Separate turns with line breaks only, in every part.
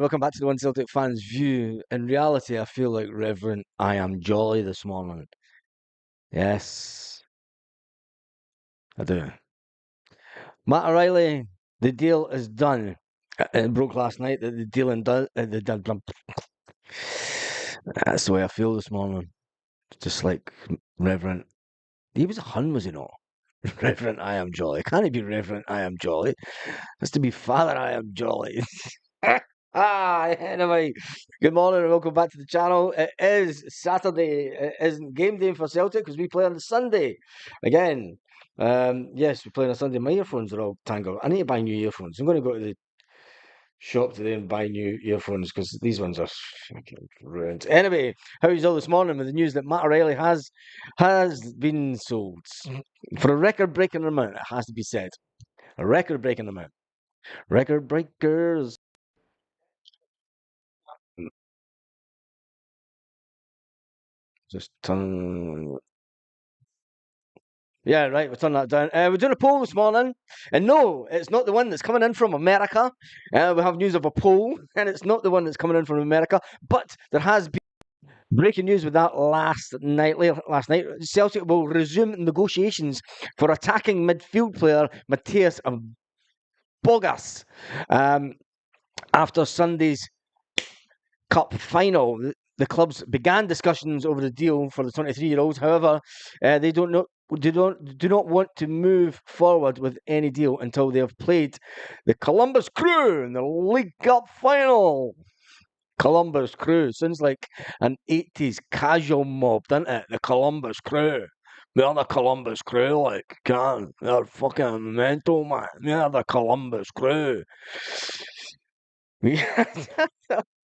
Welcome back to the One Celtic Fans View. In reality, I feel like Reverend I Am Jolly this morning. Yes, I do. Matt O'Reilly, the deal is done. It broke last night that the deal and done. That's the way I feel this morning. Just like Reverend. He was a Hun, was he not? Reverend I Am Jolly. Can't he be Reverend I Am Jolly? Has to be Father I Am Jolly. Anyway, good morning and welcome back to the channel. It is Saturday. It isn't game day for Celtic because we play on the Sunday again. Yes, we play on a Sunday. My earphones are all tangled. I need to buy new earphones. I'm going to go to the shop today and buy new earphones because these ones are fucking ruined. Anyway, how is all this morning with the news that Matt O'Reilly has been sold for a record-breaking amount? It has to be said, a record-breaking amount. Record breakers. Just turn. Yeah, right. We'll turn that down. We're doing a poll this morning, and no, it's not the one that's coming in from America. We have news of a poll, and it's not the one that's coming in from America. But there has been breaking news with that last night. Last night, Celtic will resume negotiations for attacking midfield player Matthias Bogas after Sunday's Cup final. The clubs began discussions over the deal for the 23-year-olds. However, they do not want to move forward with any deal until they have played the Columbus Crew in the League Cup final. Columbus Crew sounds like an 80s casual mob, doesn't it? The Columbus Crew. They're the Columbus Crew, like, can. They're fucking mental, man. They're the Columbus Crew.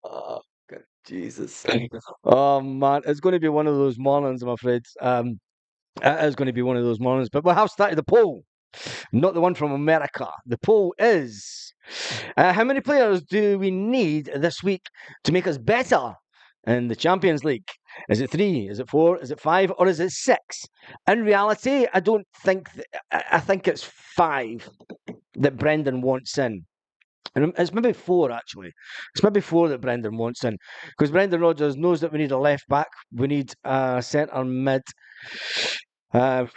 Oh, God, Jesus. Oh, man. It's going to be one of those mornings, I'm afraid. It is going to be one of those mornings. But we have started the poll. Not the one from America. The poll is how many players do we need this week to make us better in the Champions League? Is it 3? Is it 4? Is it 5? Or is it 6? In reality, I don't think. I think it's 5 that Brendan wants in. And it's maybe 4, actually. It's maybe 4 that Brendan wants in. Because Brendan Rodgers knows that we need a left back. We need a centre mid,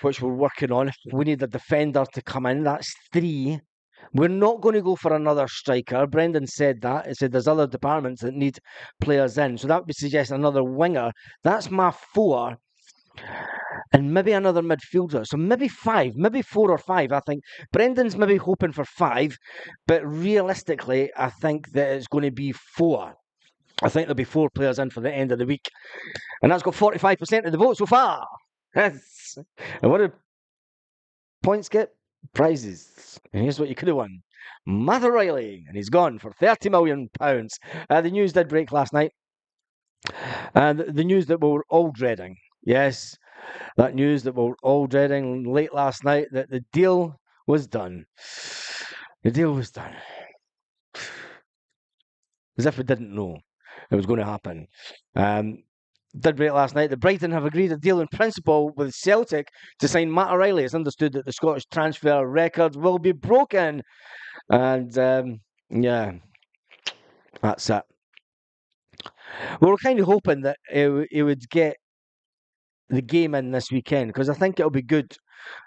which we're working on. We need a defender to come in. That's 3. We're not going to go for another striker. Brendan said that. He said there's other departments that need players in. So that would suggest another winger. That's my 4. And maybe another midfielder. So maybe 5, maybe 4 or 5. I think Brendan's maybe hoping for 5, but realistically, I think that it's going to be 4. I think there'll be 4 players in for the end of the week. And that's got 45% of the vote so far. Yes. And what did points get? Prizes. And here's what you could have won. Matt O'Reilly, and he's gone for £30 million. The news did break last night. And the news that we were all dreading. Yes, that news that we were all dreading late last night, that the deal was done. The deal was done. As if we didn't know it was going to happen. Did break last night that Brighton have agreed a deal in principle with Celtic to sign Matt O'Reilly. It's understood that the Scottish transfer record will be broken. And yeah, that's it. We were kind of hoping that he would get the game in this weekend because I think it'll be good.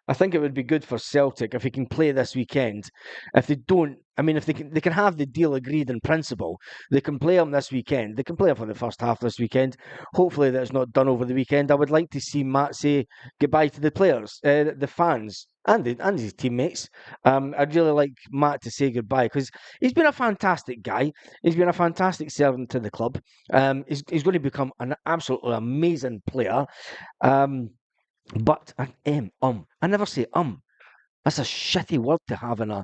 I think it would be good for Celtic if he can play this weekend. If they don't, I mean, if they can have the deal agreed in principle. They can play him this weekend. They can play him for the first half this weekend. Hopefully, that's not done over the weekend. I would like to see Matt say goodbye to the players, the fans, and his teammates. I'd really like Matt to say goodbye because he's been a fantastic guy. He's been a fantastic servant to the club. He's going to become an absolutely amazing player. But I never say That's a shitty word to have in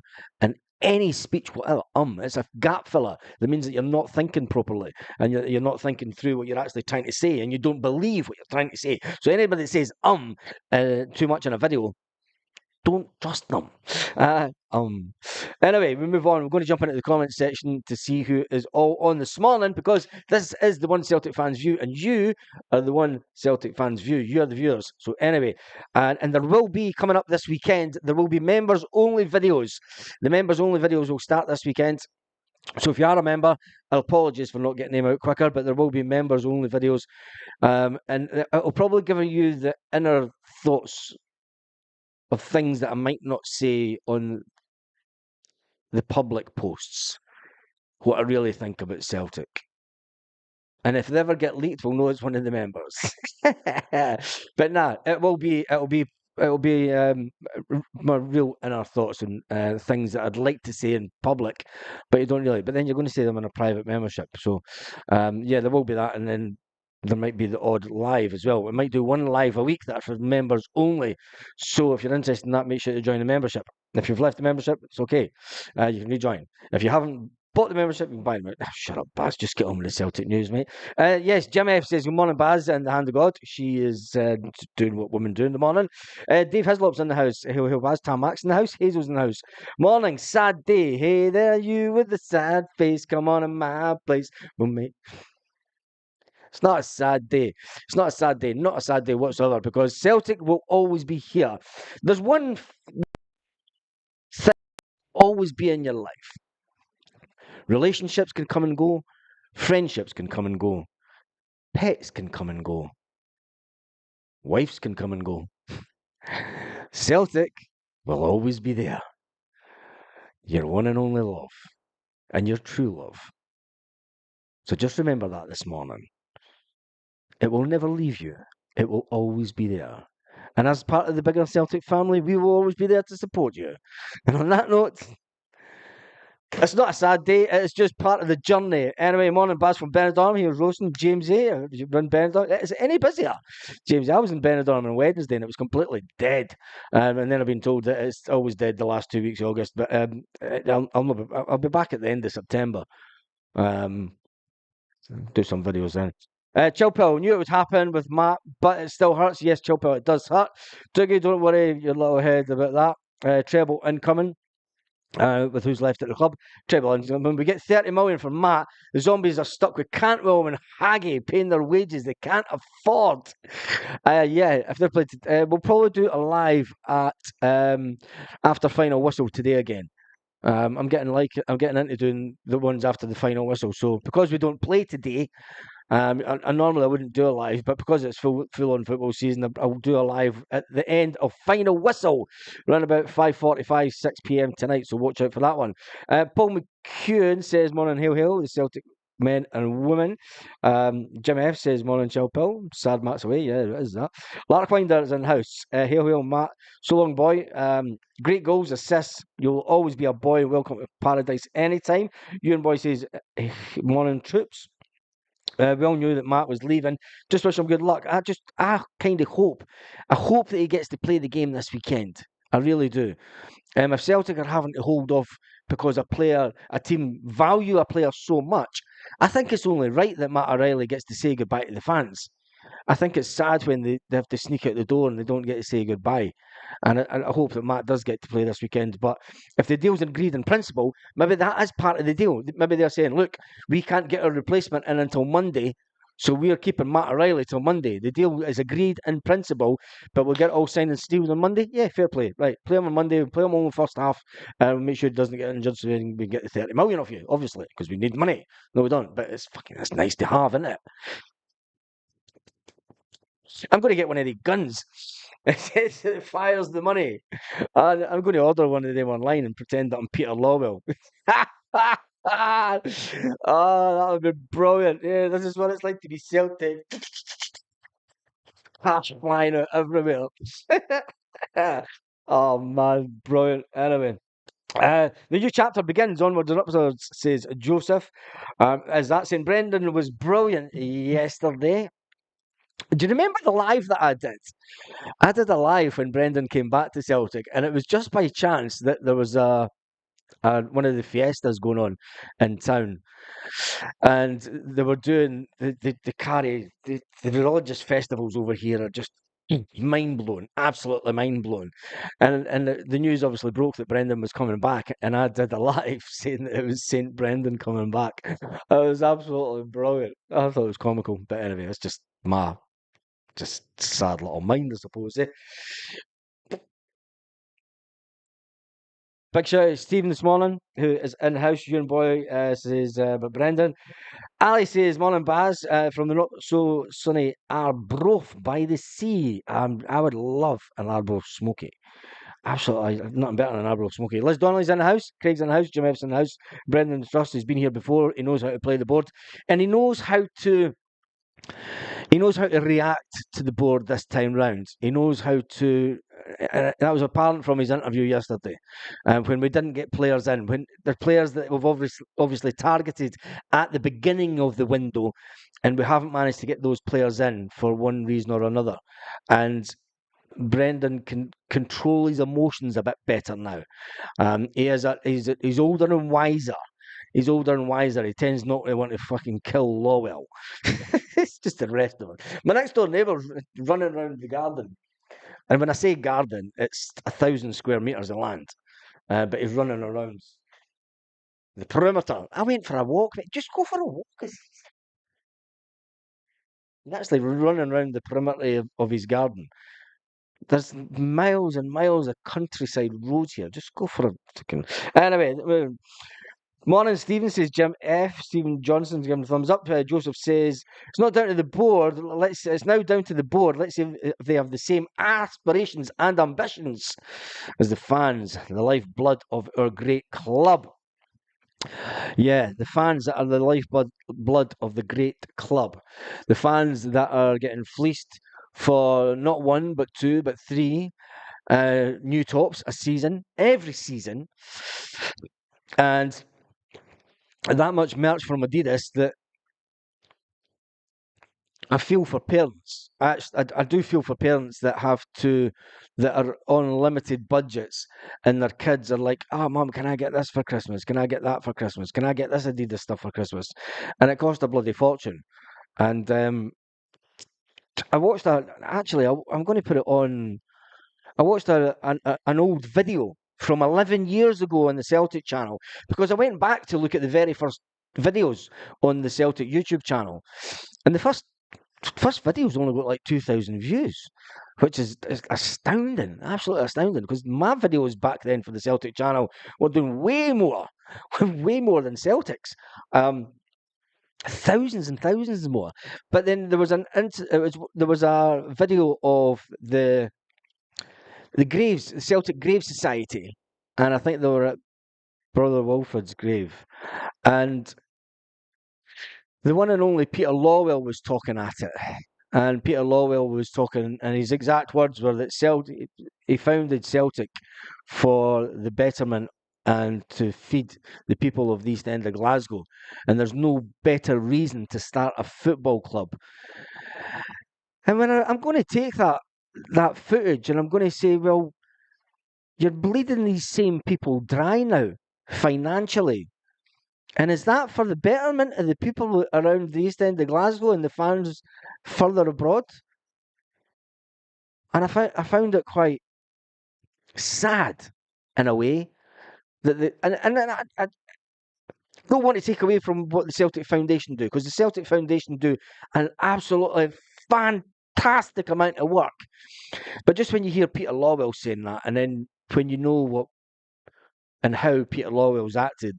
any speech, whatever. It's a gap filler. That means that you're not thinking properly and you're not thinking through what you're actually trying to say and you don't believe what you're trying to say. So anybody that says too much in a video, don't trust them. Anyway, we move on. We're going to jump into the comments section to see who is all on this morning because this is the One Celtic Fans View and you are the One Celtic Fans View. You are the viewers. So anyway, and there will be, coming up this weekend, there will be members-only videos. The members-only videos will start this weekend. So if you are a member, apologies for not getting them out quicker, but there will be members only videos, and it'll probably give you the inner thoughts of things that I might not say on the public posts, what I really think about Celtic. And if they ever get leaked, we'll know it's one of the members. But nah, it'll be my real inner thoughts and things that I'd like to say in public, but you don't really. But then you're going to say them in a private membership. So yeah, there will be that, and then there might be the odd live as well. We might do one live a week that's for members only. So if you're interested in that, make sure to join the membership. If you've left the membership, it's okay. You can rejoin. If you haven't bought the membership, you can buy them. Shut up, Baz. Just get on with the Celtic news, mate. Yes, Jim F says, good morning, Baz, and the hand of God. She is doing what women do in the morning. Dave Hislop's in the house. Hill Baz. Tam Max in the house. Hazel's in the house. Morning, sad day. Hey there, you with the sad face. Come on in my place. Well, mate, it's not a sad day. It's not a sad day. Not a sad day whatsoever, because Celtic will always be here. There's one thing always be in your life. Relationships can come and go. Friendships can come and go. Pets can come and go. Wives can come and go. Celtic will always be there. Your one and only love. And your true love. So just remember that this morning. It will never leave you. It will always be there. And as part of the bigger Celtic family, we will always be there to support you. And on that note, it's not a sad day. It's just part of the journey. Anyway, morning, Baz from Benidorm. He was roasting James A. You run Benidorm. Is it any busier? James, I was in Benidorm on Wednesday and it was completely dead. And then I've been told that it's always dead the last 2 weeks of August. But I'll be back at the end of September. Um, do some videos then. Chilpill, knew it would happen with Matt, but it still hurts. Yes, Chilpill, it does hurt. Dougie, don't worry your little head about that. Treble incoming. With who's left at the club. Treble incoming. When we get 30 million from Matt, the zombies are stuck with Cantwell and Haggy paying their wages they can't afford. Yeah, if they're played, we'll probably do a live at after final whistle today again. I'm getting into doing the ones after the final whistle. So because we don't play today, I normally I wouldn't do a live, but because it's full on football season, I'll do a live at the end of final whistle, around about 5:45, 6 p.m. tonight. So watch out for that one. Paul McEwen says, "Morning, hail, hail, the Celtic men and women." Jim F says, "Morning, Chilpill." Sad Matt's away. Yeah, it is that. Lark Winder is in house. Hail, hail, Matt. So long, boy. Great goals, assists. You'll always be a boy. Welcome to paradise anytime. Ewan Boy says, "Morning, troops." We all knew that Matt was leaving. Just wish him good luck. I kind of hope. I hope that he gets to play the game this weekend. I really do. If Celtic are having to hold off because a team value a player so much, I think it's only right that Matt O'Reilly gets to say goodbye to the fans. I think it's sad when they have to sneak out the door and they don't get to say goodbye. And I hope that Matt does get to play this weekend. But if the deal's agreed in principle, maybe that is part of the deal. Maybe they're saying, look, we can't get a replacement in until Monday. So we're keeping Matt O'Reilly till Monday. The deal is agreed in principle, but we'll get all signed and sealed on Monday. Yeah, fair play. Right, play him on Monday. Play him only first half, and make sure he doesn't get injured so we can get the 30 million off you, obviously, because we need money. No, we don't. But it's nice to have, isn't it? I'm going to get one of the guns. It fires the money. I'm going to order one of them online and pretend that I'm Peter Lawwell. Oh, that would be brilliant. Yeah, this is what it's like to be Celtic. Cash flying out everywhere. Oh man, brilliant. Anyway. The new chapter begins onwards and upwards, says Joseph. As that St. Brendan was brilliant yesterday. Do you remember the live that I did? I did a live when Brendan came back to Celtic, and it was just by chance that there was one of the fiestas going on in town, and they were doing the carry the religious festivals over here are just mind blowing, absolutely mind blowing, and the news obviously broke that Brendan was coming back, and I did a live saying that it was Saint Brendan coming back. It was absolutely brilliant. I thought it was comical, but anyway, it's just my just sad little mind, I suppose. Eh? Big shout out to Stephen this morning, who is in house. You and boy says, but Brendan. Ali says, morning Baz, from the not so sunny Arbroath by the sea. I would love an Arbroath smoky. Absolutely, nothing better than Arbroath smoky. Liz Donnelly's in the house, Craig's in the house, Jim F's in the house, Brendan Trust has been here before. He knows how to play the board, and he knows how to react to the board this time round. He knows how to. That was apparent from his interview yesterday, when we didn't get players in. When there are players that we've obviously targeted at the beginning of the window, and we haven't managed to get those players in for one reason or another. And Brendan can control his emotions a bit better now. He's older and wiser. He's older and wiser. He tends not to want to fucking kill Lawwell. It's just the rest of it. My next door neighbour's running around the garden. And when I say garden, it's 1,000 square metres of land. But he's running around the perimeter. I went for a walk. Just go for a walk. He's actually running around the perimeter of his garden. There's miles and miles of countryside roads here. Just go for a fucking. Anyway, morning, Stephen says Jim F. Stephen Johnson's giving a thumbs up. Joseph says it's not down to the board. It's now down to the board. Let's see if they have the same aspirations and ambitions as the fans, the lifeblood of our great club. Yeah, the fans that are the lifeblood of the great club. The fans that are getting fleeced for not one, but two, but three new tops a season, every season. And that much merch from Adidas that I feel for parents. I do feel for parents that are on limited budgets and their kids are like, oh, mum, can I get this for Christmas? Can I get that for Christmas? Can I get this Adidas stuff for Christmas? And it cost a bloody fortune. And I watched I'm going to put it on. I watched an old video from 11 years ago on the Celtic channel because I went back to look at the very first videos on the Celtic YouTube channel. And the first video's only got like 2,000 views, which is astounding, absolutely astounding, because my videos back then for the Celtic channel were doing way more, way more than Celtic's. Thousands and thousands more. But then there was a video of the graves, the Celtic Grave Society, and I think they were at Brother Wilfred's grave, and the one and only Peter Lawwell was talking at it. And Peter Lawwell was talking, and his exact words were that he founded Celtic for the betterment and to feed the people of the East End of Glasgow. And there's no better reason to start a football club. And when I'm going to take that footage and I'm going to say, well, you're bleeding these same people dry now, financially. And is that for the betterment of the people around the East End of Glasgow and the fans further abroad? And I found it quite sad, in a way, that I don't want to take away from what the Celtic Foundation do, because the Celtic Foundation do an absolutely fantastic amount of work. But just when you hear Peter Lawwell saying that, and then when you know what and how Peter Lawwell's acted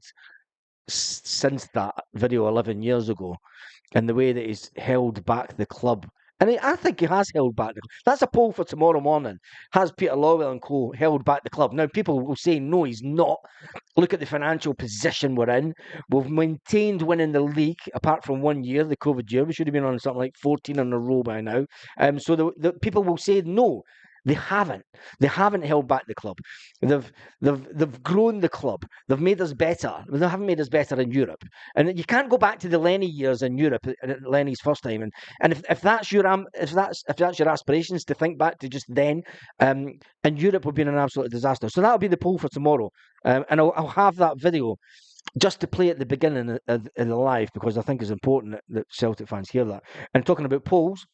since that video 11 years ago, and the way that he's held back the club. And I think he has held back the club. That's a poll for tomorrow morning. Has Peter Lawwell and co held back the club? Now, people will say, no, he's not. Look at the financial position we're in. We've maintained winning the league, apart from 1 year, the COVID year. We should have been on something like 14 in a row by now. So the people will say, no, they haven't. They haven't held back the club. They've grown the club. They've made us better. They haven't made us better in Europe. And you can't go back to the Lenny years in Europe, Lenny's first time. And if that's your aspirations to think back to just then, and Europe would be an absolute disaster. So that'll be the poll for tomorrow. And I'll have that video just to play at the beginning of the live, because I think it's important that Celtic fans hear that. And talking about polls.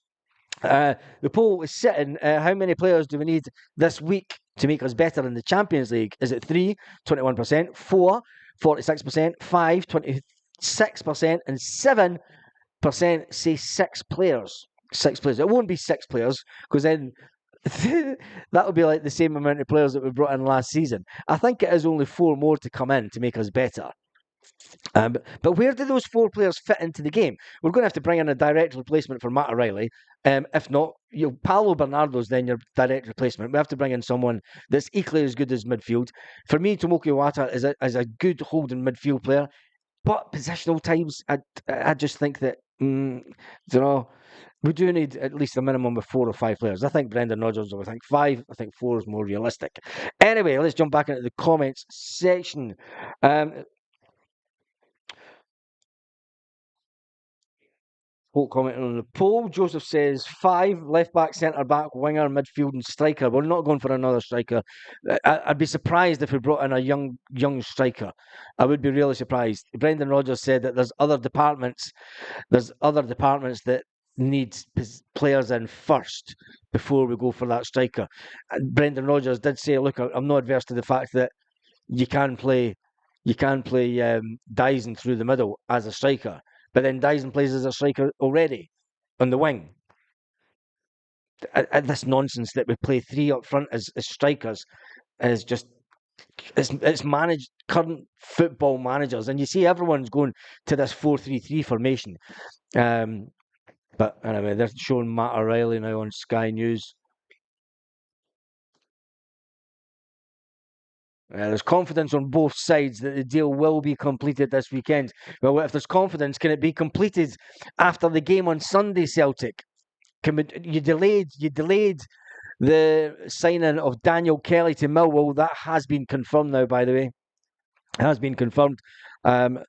The poll is sitting. How many players do we need this week to make us better in the Champions League? Is it 3, 21%, 4, 46%, 5, 26%, and 7% say 6 players. 6 players. It won't be 6 players, because then that would be like the same amount of players that we brought in last season. I think it is only four more to come in to make us better. But where do those four players fit into the game? We're going to have to bring in a direct replacement for Matt O'Reilly. If not, Paolo Bernardo's then your direct replacement. We have to bring in someone that's equally as good as midfield. For me, Tomoki Iwata is a good holding midfield player, but positional times, I just think that you know we do need at least a minimum of 4 or 5 players. I think Brendan Rodgers will think five. I think four is more realistic. Anyway, let's jump back into the comments section. Um, Folk commenting on the poll. Joseph says five, left back, centre back, winger, midfield, and striker. We're not going for another striker. I'd be surprised if we brought in a young striker. I would be really surprised. Brendan Rodgers said that there's other departments. There's other departments that need players in first before we go for that striker. And Brendan Rodgers did say, "Look, I'm not adverse to the fact that you can play, Dyson through the middle as a striker, but then Dyson plays as a striker already on the wing. This nonsense that we play three up front as strikers is just it's managed current football managers, and you see everyone's going to this 4-3-3 formation. Um, but anyway, they're showing Matt O'Reilly now on Sky News. There's confidence on both sides that the deal will be completed this weekend. Well, if there's confidence, can it be completed after the game on Sunday, Celtic? You delayed the signing of Daniel Kelly to Millwall. That has been confirmed now, by the way. It has been confirmed. Um,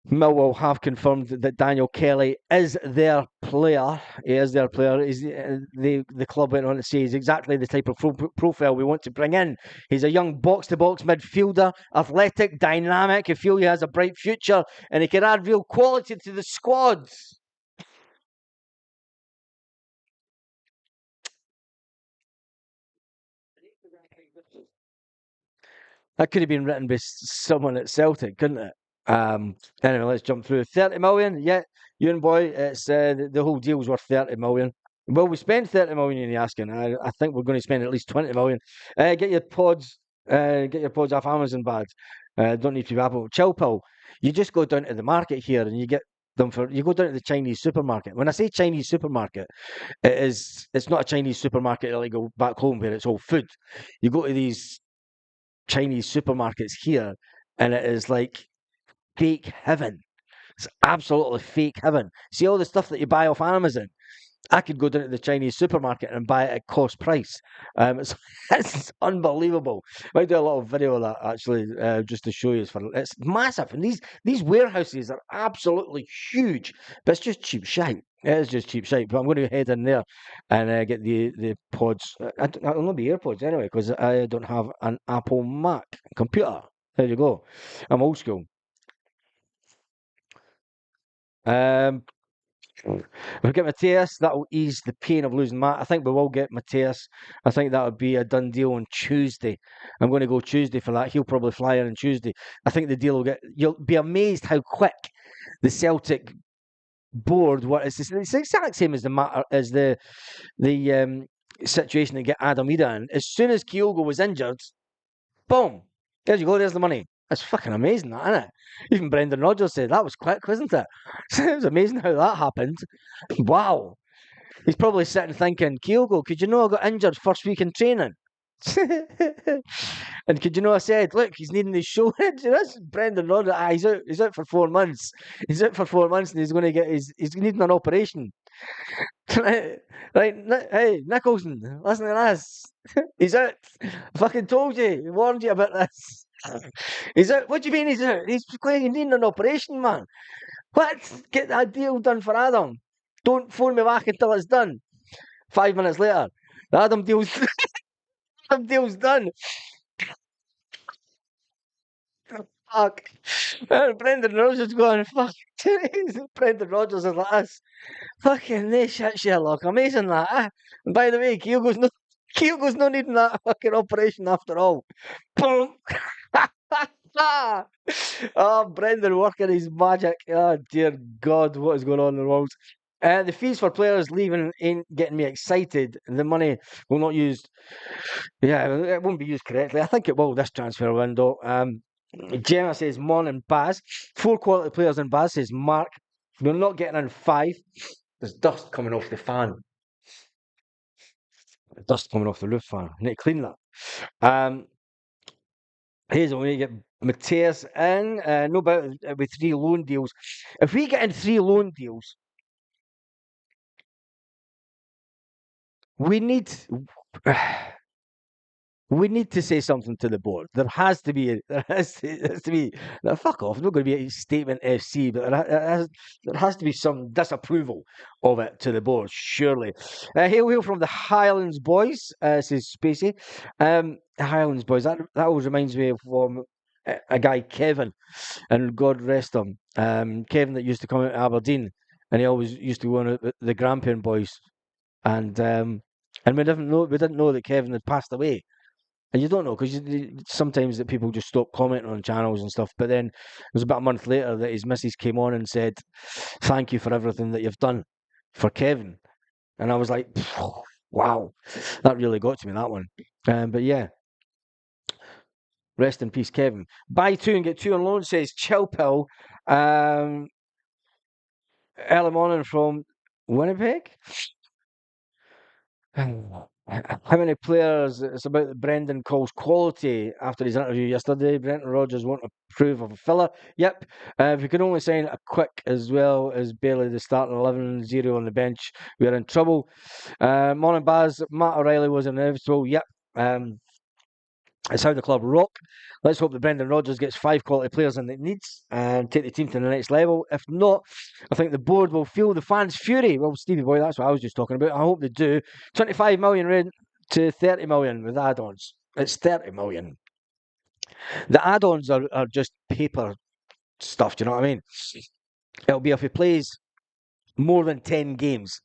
Millwall have confirmed that Daniel Kelly is their player. He is their player. The club went on to say he's exactly the type of profile we want to bring in. He's a young box-to-box midfielder, athletic, dynamic. I feel he has a bright future, and he can add real quality to the squad. That could have been written by someone at Celtic, couldn't it? Anyway, let's jump through. 30 million, yeah, Ewan boy, it's the whole deal's worth 30 million. Well, we spent 30 million in the asking. I think we're going to spend at least 20 million. Get your pods off Amazon, bad. Don't need to be Apple. Chill pill. You just go down to the market here and you get them for. You go down to the Chinese supermarket. When I say Chinese supermarket, it's not a Chinese supermarket like go back home where it's all food. You go to these Chinese supermarkets here, and it is like fake heaven. It's absolutely fake heaven. See all the stuff that you buy off Amazon. I could go down to the Chinese supermarket and buy it at cost price. It's, it's unbelievable. Might do a little video of that actually, just to show you. It's massive, and these warehouses are absolutely huge. But it's just cheap shite. It is just cheap shite. But I'm going to head in there and get the pods. I'll not be AirPods anyway because I don't have an Apple Mac computer. There you go. I'm old school. Um, If we get Mateus, that will ease the pain of losing Matt. I think we will get Mateus. I think that would be a done deal on Tuesday. I'm going to go Tuesday for that. He'll probably fly in on Tuesday. I think the deal will get. You'll be amazed how quick the Celtic board. It's the exact same as the situation to get Adam Ida in. As soon as Kyogo was injured, boom, there you go. There's the money. That's fucking amazing, that, isn't it? Even Brendan Rodgers said that was quick, wasn't it? It was amazing how that happened. Wow. He's probably sitting thinking, Kyogo, could you know I got injured first week in training? And could you know I said, look, he's needing his shoulder. That's Brendan Rodgers. He's out for 4 months. He's out for 4 months and he's going to get he's needing an operation. Right, hey, Nicholson, listen to this. He's out. I fucking told you, warned you about this. He's out. What do you mean he's out? He's needing an operation, man. What? Get that deal done for Adam. Don't phone me back until it's done. 5 minutes later, the Adam deal's Adam deal's done. Fuck. And Brendan Rodgers going, fuck. Brendan Rodgers is like this. Fucking this shit, Sherlock. Amazing that. And by the way, Kyogo's not needing that fucking operation after all. Boom. Oh, Brendan working his magic. Oh, dear God, what is going on in the world? The fees for players leaving ain't getting me excited. The money will not used. Yeah, it won't be used correctly. I think it will this transfer window. Gemma says Mon and Baz. 4 quality players in Baz says Mark. We're not getting in 5. There's dust coming off the fan. Dust coming off the roof fan. I need to clean that. Hazel, we need to get Mateus in. No about with 3 loan deals. If we get in 3 loan deals, we need we need to say something to the board. There has to be there has to be now, fuck off. It's not going to be a statement FC, but there has to be some disapproval of it to the board, surely. Hail from the Highlands boys, says Spacey. Highlands boys. That always reminds me of a guy Kevin, and God rest him. Kevin that used to come out of Aberdeen, and he always used to go on the Grampian boys, and we didn't know that Kevin had passed away. And you don't know because sometimes that people just stop commenting on channels and stuff. But then it was about a month later that his missus came on and said, "Thank you for everything that you've done for Kevin." And I was like, "Wow, that really got to me, that one." But yeah, rest in peace, Kevin. Buy 2 and get 2 on loan, says Chill Pill. Early morning from Winnipeg. How many players? It's about Brendan calls quality after his interview yesterday. Brendan Rodgers won't approve of a filler. Yep. If we can only sign a quick as well as barely the starting 11, 0 on the bench, we're in trouble. Morning Baz, Matt O'Reilly was inevitable. Yep. It's how the club rock. Let's hope that Brendan Rodgers gets 5 quality players in that it needs and take the team to the next level. If not, I think the board will feel the fans' fury. Well, Stevie Boy, that's what I was just talking about. I hope they do. 25 million rent to 30 million with add-ons. It's 30 million. The add-ons are just paper stuff. Do you know what I mean? It'll be if he plays more than 10 games.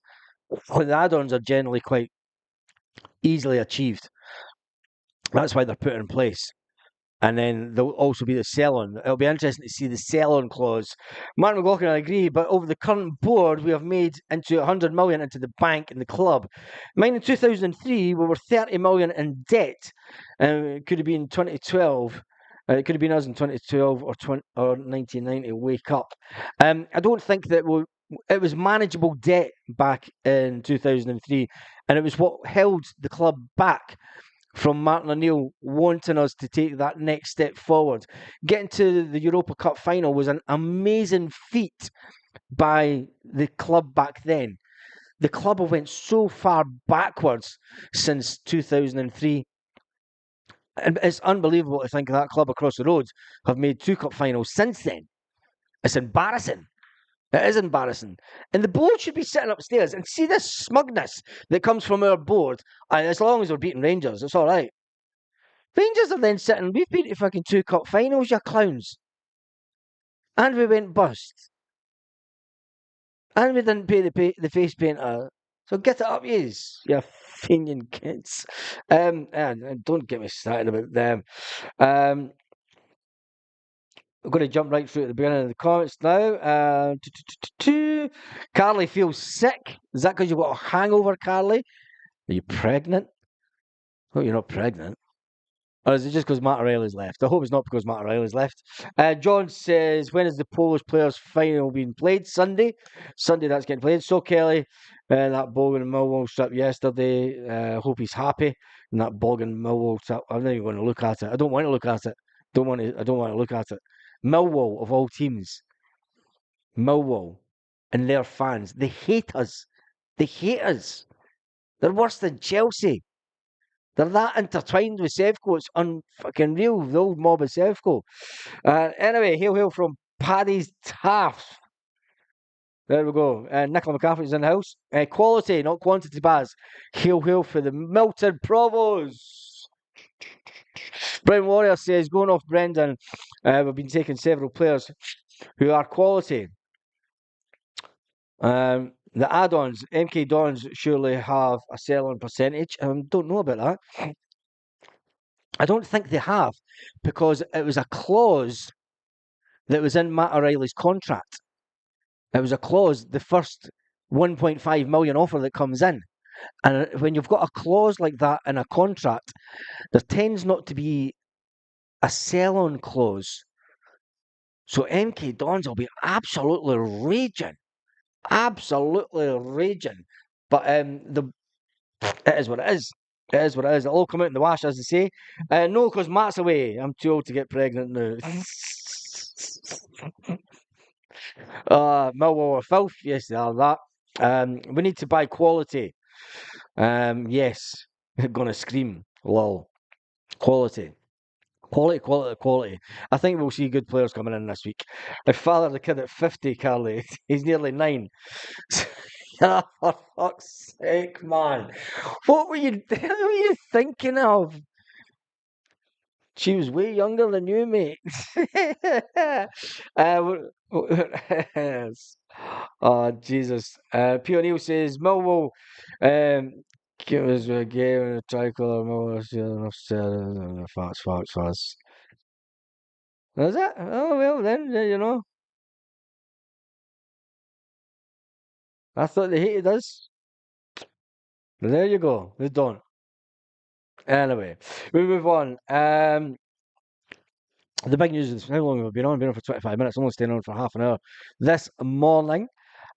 The add-ons are generally quite easily achieved. That's why they're put in place. And then there'll also be the sell-on. It'll be interesting to see the sell-on clause. Martin McLaughlin, I agree, but over the current board, we have made into 100 million into the bank in the club. Mine in 2003, we were 30 million in debt. It could have been 2012. It could have been us in 2012 or 1990. Wake up. I don't think that it was manageable debt back in 2003, and it was what held the club back from Martin O'Neill wanting us to take that next step forward. Getting to the Europa Cup final was an amazing feat by the club back then. The club have went so far backwards since 2003. And it's unbelievable to think that club across the road have made 2 cup finals since then. It's embarrassing. It is embarrassing. And the board should be sitting upstairs and see this smugness that comes from our board. As long as we're beating Rangers, it's all right. Rangers are then sitting, we've been to fucking 2 cup finals, you clowns. And we went bust. And we didn't pay the face painter. So get it up, yous, you Fenian kids. And don't get me started about them. I'm going to jump right through at the beginning of the comments now. Carly feels sick. Is that because you've got a hangover, Carly? Are you pregnant? Oh, you're not pregnant. Or is it just because Matt O'Reilly's left? I hope it's not because Matt O'Reilly's left. John says, when is the Polish players' final being played? Sunday. Sunday that's getting played. So Kelly, that Bogan and Millwall strip yesterday. Hope he's happy. And that Bogan Millwall strip. I'm not even going to look at it. I don't want to look at it. I don't want to look at it. Millwall of all teams. Millwall and their fans. They hate us. They hate us. They're worse than Chelsea. They're that intertwined with Sevco. It's unfucking real. The old mob of Sevco. Anyway, hail from Paddy's Taff. There we go. Nicola McCaffrey's in the house. Quality, not quantity, Baz. Hail for the Milton Provos. Brown Warrior says, going off Brendan, we've been taking several players who are quality. The add-ons, MK Dons surely have a sell-on percentage. Don't know about that. I don't think they have, because it was a clause that was in Matt O'Reilly's contract. It was a clause, the first 1.5 million offer that comes in. And when you've got a clause like that in a contract, there tends not to be a sell on clause. So MK Dons will be absolutely raging. Absolutely raging. But it is what it is. It is what it is. It'll all come out in the wash, as they say. No, because Matt's away. I'm too old to get pregnant now. Millwall are filth. Yes, they are that. We need to buy quality. Yes. Gonna scream. Lol. Quality. Quality, quality, quality. I think we'll see good players coming in this week. I fathered the kid at 50, Carly. He's nearly 9. Oh, for fuck's sake, man. What were you thinking of? She was way younger than you, mate. Yes. Oh, Jesus. P. O'Neill says, Millwall, give us a game and a tricolour. Millwall, facts. Is it? Oh, well, then, you know. I thought they hated us. There you go. They don't. Anyway, we move on. The big news is how long have we been on? Been on for 25 minutes, only staying on for half an hour. This morning,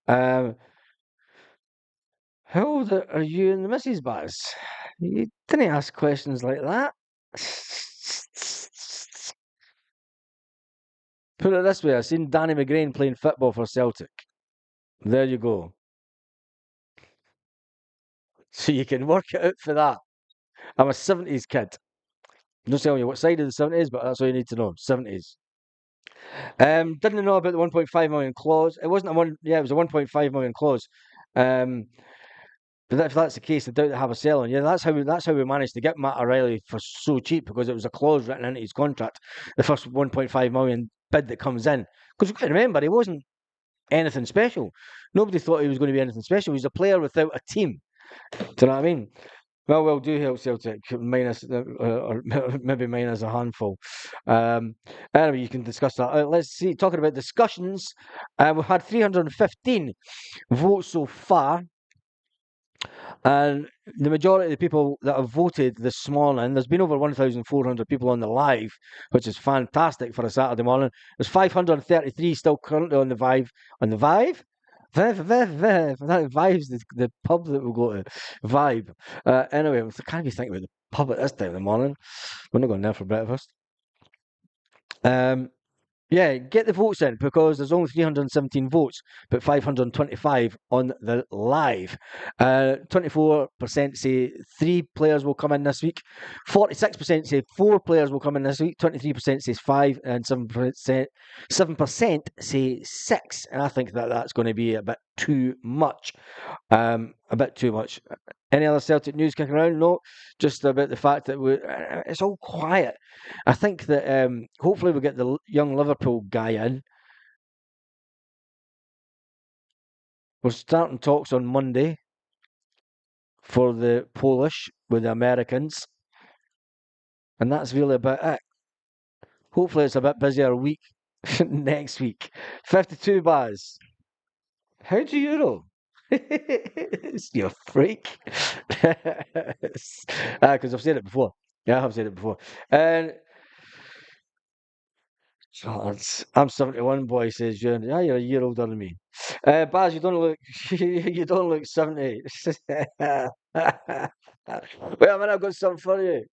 um, how old are you and the missus, Baz? You didn't ask questions like that. Put it this way, I've seen Danny McGrain playing football for Celtic. There you go. So you can work it out for that. I'm a 70s kid. I'm not telling you what side of the 70s, but that's all you need to know. 70s. Didn't know about the 1.5 million clause. It wasn't a one. Yeah, it was a 1.5 million clause. Um, but if that's the case, I doubt they have a sell on. Yeah, that's how we managed to get Matt O'Reilly for so cheap because it was a clause written into his contract. The first 1.5 million bid that comes in. Because you got to remember, he wasn't anything special. Nobody thought he was going to be anything special. He was a player without a team. Do you know what I mean? Well, do help Celtic minus or maybe minus a handful. Anyway, you can discuss that. Let's see. Talking about discussions, we've had 315 votes so far, and the majority of the people that have voted this morning, there's been over 1,400 people on the live, which is fantastic for a Saturday morning. There's 533 still currently on the Vive. On the Vive? Vive's the pub that we'll go to. Vibe. Anyway, I can't be thinking about the pub at this time of the morning. We're not going there for breakfast. Um, yeah, get the votes in because there's only 317 votes, but 525 on the live. 24% say 3 players will come in this week. 46% say 4 players will come in this week. 23% says 5, and 7% say 6. And I think that's going to be a bit too much. A bit too much. Any other Celtic news kicking around? No, just about the fact that it's all quiet. I think that hopefully we'll get the young Liverpool guy in. We're starting talks on Monday for the Polish with the Americans. And that's really about it. Hopefully it's a bit busier week next week. 52 bars. How do you know? You freak. Because I've said it before. Yeah, I have said it before. And I'm 71, boy, says June. Yeah, you're a year older than me. Baz, you don't look you don't look 70. Well, I mean, I've got something for you.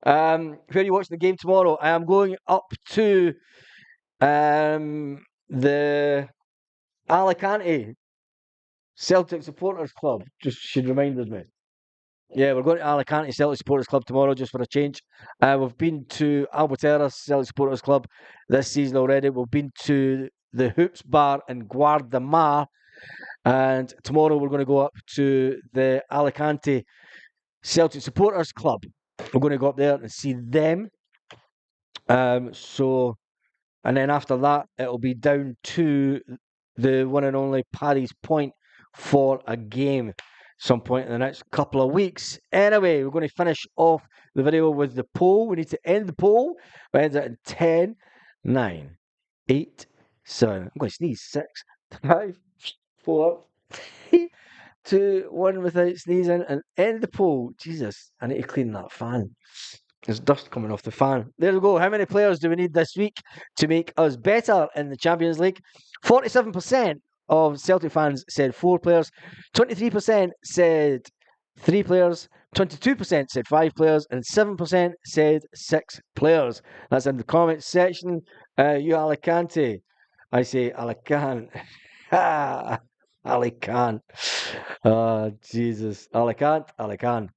Where are you watching the game tomorrow? I am going up to the Alicante Celtic Supporters Club. Just she reminded me. Yeah, we're going to Alicante Celtic Supporters Club tomorrow just for a change. We've been to Albertera Celtic Supporters Club this season already. We've been to the Hoops Bar in Guardamar. And tomorrow we're going to go up to the Alicante Celtic Supporters Club. We're going to go up there and see them. And then after that, it'll be down to the one and only Paddy's Point for a game some point in the next couple of weeks. Anyway, we're going to finish off the video with the poll. We need to end the poll. We end it in 10, 9, 8, 7. I'm going to sneeze. 6, 5, 4, 3, 2, 1 without sneezing. And end the poll. Jesus, I need to clean that fan. There's dust coming off the fan. There we go. How many players do we need this week to make us better in the Champions League? 47% of Celtic fans said 4 players. 23% said 3 players. 22% said 5 players. And 7% said 6 players. That's in the comments section. You Alicante. I say Alicante. Alicante. Oh, Jesus. Alicante. Alicante.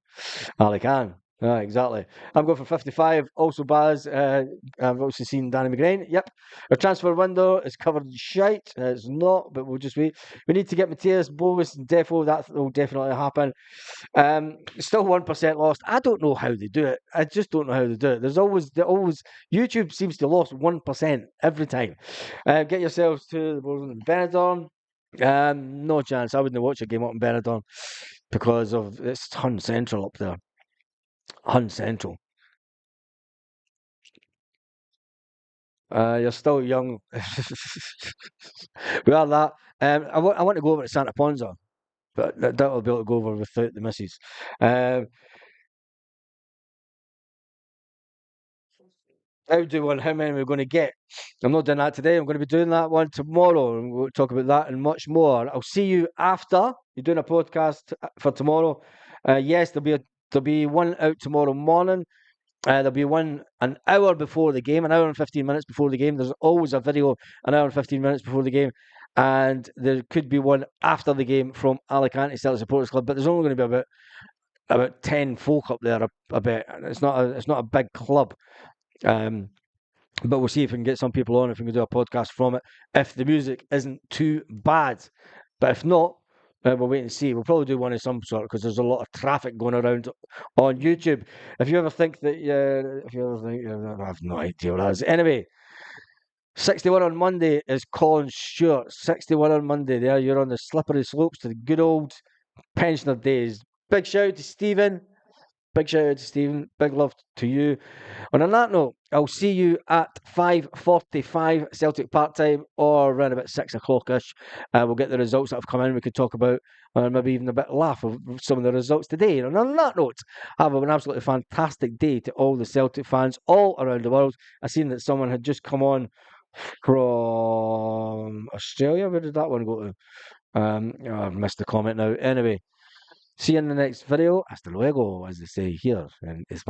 Alicante. Exactly. I'm going for 55. Also, Baz, I've also seen Danny McGrain. Yep. Our transfer window is covered in shite. It's not, but we'll just wait. We need to get Matthias, Bogus, and Defo. That will definitely happen. Still 1% lost. I don't know how they do it. I just don't know how they do it. There's always YouTube seems to lose 1% every time. Get yourselves to the Bolton and Benidorm. No chance. I wouldn't watch a game up in Benidorm because of it's Hun Central up there. Hun Central. You're still young. We are that. I want to go over to Santa Ponza, but that will be able to go over without the missus. Um, How do one? How many we're going to get? I'm not doing that today. I'm going to be doing that one tomorrow, and we'll talk about that and much more. I'll see you after. You're doing a podcast for tomorrow. Yes, there'll be one out tomorrow morning. There'll be one an hour before the game, an hour and 15 minutes before the game. There's always a video an hour and 15 minutes before the game, and there could be one after the game from Alicante Celtic Supporters Club. But there's only going to be about 10 folk up there. A bit. It's not a big club. Um, but we'll see if we can get some people on, if we can do a podcast from it, if the music isn't too bad. But if not, we'll wait and see. We'll probably do one of some sort because there's a lot of traffic going around on YouTube. If you ever think that, I have no idea what that is. Anyway, 61 on Monday is Colin Stewart. 61 on Monday. There, you're on the slippery slopes to the good old pensioner days. Big shout out to Stephen. Big shout out to Stephen. Big love to you. And on that note, I'll see you at 5:45 Celtic part time or around about 6 o'clock-ish. We'll get the results that have come in. We could talk about, or maybe even a bit laugh of some of the results today. And on that note, have an absolutely fantastic day to all the Celtic fans all around the world. I seen that someone had just come on from Australia. Where did that one go to? I've missed the comment now. Anyway, see you in the next video. Hasta luego, as they say here in España.